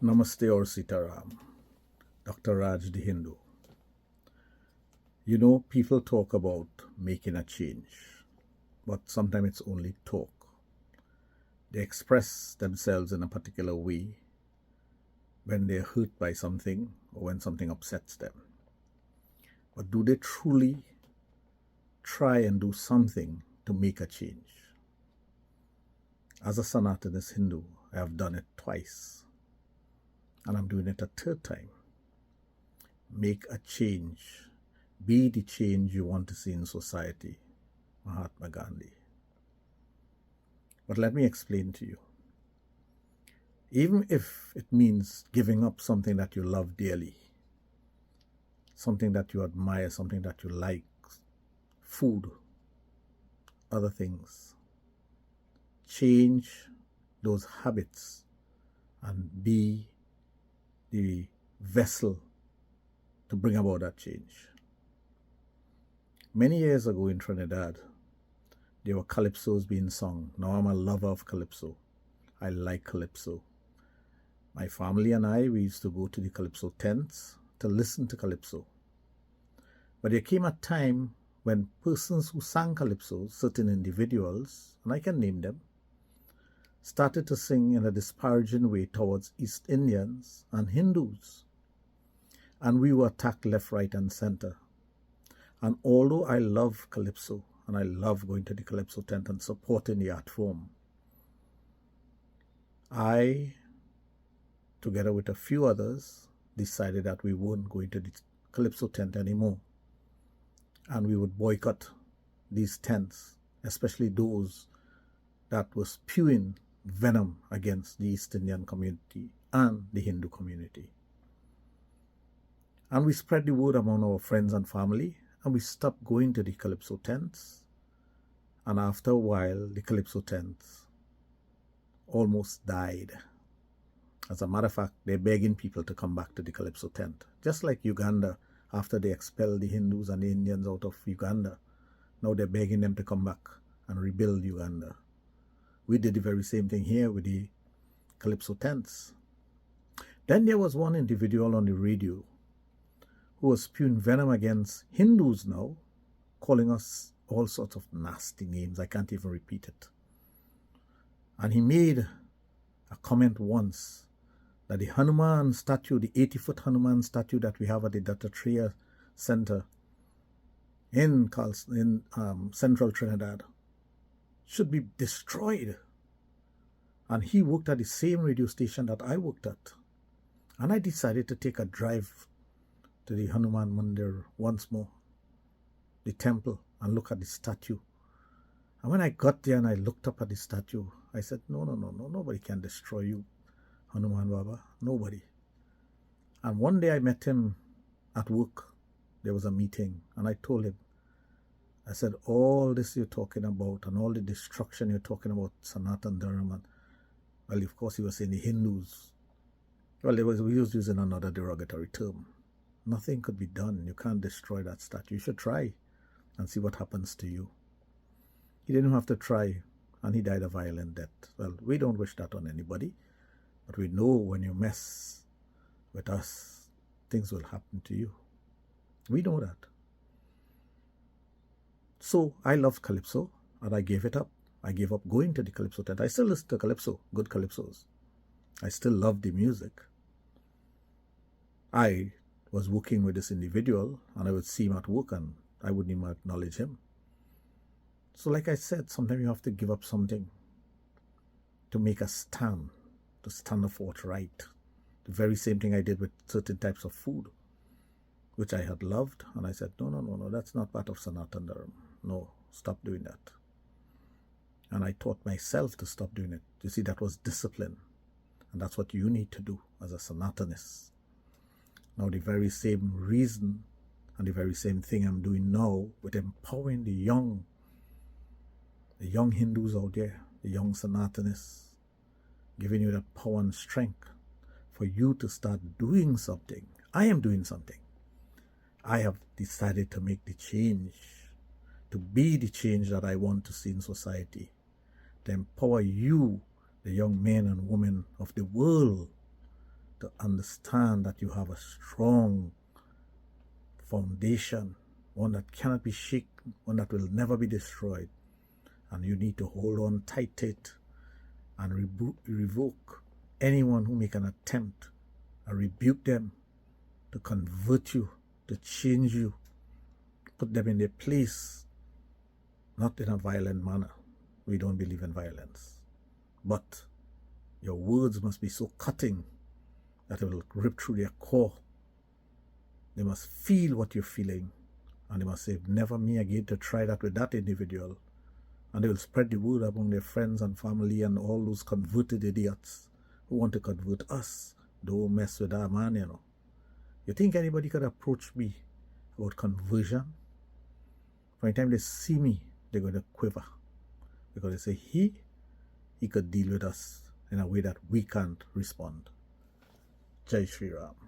Namaste or Sitaram, Dr. Raj the Hindu. You know, people talk about making a change, but sometimes it's only talk. They express themselves in a particular way when they're hurt by something or when something upsets them. But do they truly try and do something to make a change? As a Sanatanist Hindu, I have done it twice, and I'm doing it a third time. Make a change. Be the change you want to see in society. Mahatma Gandhi. But let me explain to you. Even if it means giving up something that you love dearly, something that you admire, something that you like, food, other things, change those habits and be the vessel to bring about that change. Many years ago in Trinidad, there were calypsos being sung. Now I'm a lover of calypso. I like calypso. My family and I, we used to go to the calypso tents to listen to calypso. But there came a time when persons who sang calypso, certain individuals, and I can name them, started to sing in a disparaging way towards East Indians and Hindus. And we were attacked left, right, and center. And although I love calypso, and I love going to the calypso tent and supporting the art form, I, together with a few others, decided that we weren't going to the calypso tent anymore. And we would boycott these tents, especially those that were spewing venom against the East Indian community and the Hindu community. And we spread the word among our friends and family, and we stopped going to the calypso tents. And after a while, the calypso tents almost died. As a matter of fact, they're begging people to come back to the calypso tent. Just like Uganda, after they expelled the Hindus and the Indians out of Uganda, now they're begging them to come back and rebuild Uganda. We did the very same thing here with the calypso tents. Then there was one individual on the radio who was spewing venom against Hindus now, calling us all sorts of nasty names. I can't even repeat it. And he made a comment once that the Hanuman statue, the 80-foot Hanuman statue that we have at the Dattatreya Center in central Trinidad, should be destroyed. And he worked at the same radio station that I worked at. And I decided to take a drive to the Hanuman Mandir once more, the temple, and look at the statue. And when I got there and I looked up at the statue, I said, no, nobody can destroy you, Hanuman Baba, nobody. And one day I met him at work. There was a meeting, and I told him, I said, all this you're talking about and all the destruction you're talking about, Sanatan Dharma, and, well, of course he was saying the Hindus. Well, we was using another derogatory term. Nothing could be done. You can't destroy that statue. You should try and see what happens to you. He didn't have to try, and he died a violent death. Well, we don't wish that on anybody, but we know when you mess with us, things will happen to you. We know that. So I loved calypso, and I gave it up. I gave up going to the calypso tent. I still listen to calypso, good calypsos. I still love the music. I was working with this individual, and I would see him at work, and I wouldn't even acknowledge him. So like I said, sometimes you have to give up something to make a stand, to stand up for what's right. The very same thing I did with certain types of food, which I had loved, and I said, no, that's not part of Sanatan Dharma. No, stop doing that. And I taught myself to stop doing it. You see, that was discipline, and that's what you need to do as a Sanatanist. Now, the very same reason and the very same thing I'm doing now with empowering the young Hindus out there, the young Sanatanists, giving you that power and strength for you to start doing something. I am doing something. I have decided to make the change, to be the change that I want to see in society, to empower you, the young men and women of the world, to understand that you have a strong foundation, one that cannot be shaken, one that will never be destroyed. And you need to hold on tight to it and revoke anyone who make an attempt and rebuke them to convert you, to change you, put them in their place, not in a violent manner. We don't believe in violence. But your words must be so cutting that it will rip through their core. They must feel what you're feeling, and they must say, never me again to try that with that individual. And they will spread the word among their friends and family and all those converted idiots who want to convert us. Don't mess with that man, you know. You think anybody could approach me about conversion? By the time they see me, they're going to quiver. Because they say, he could deal with us in a way that we can't respond. Jai Shri Ram.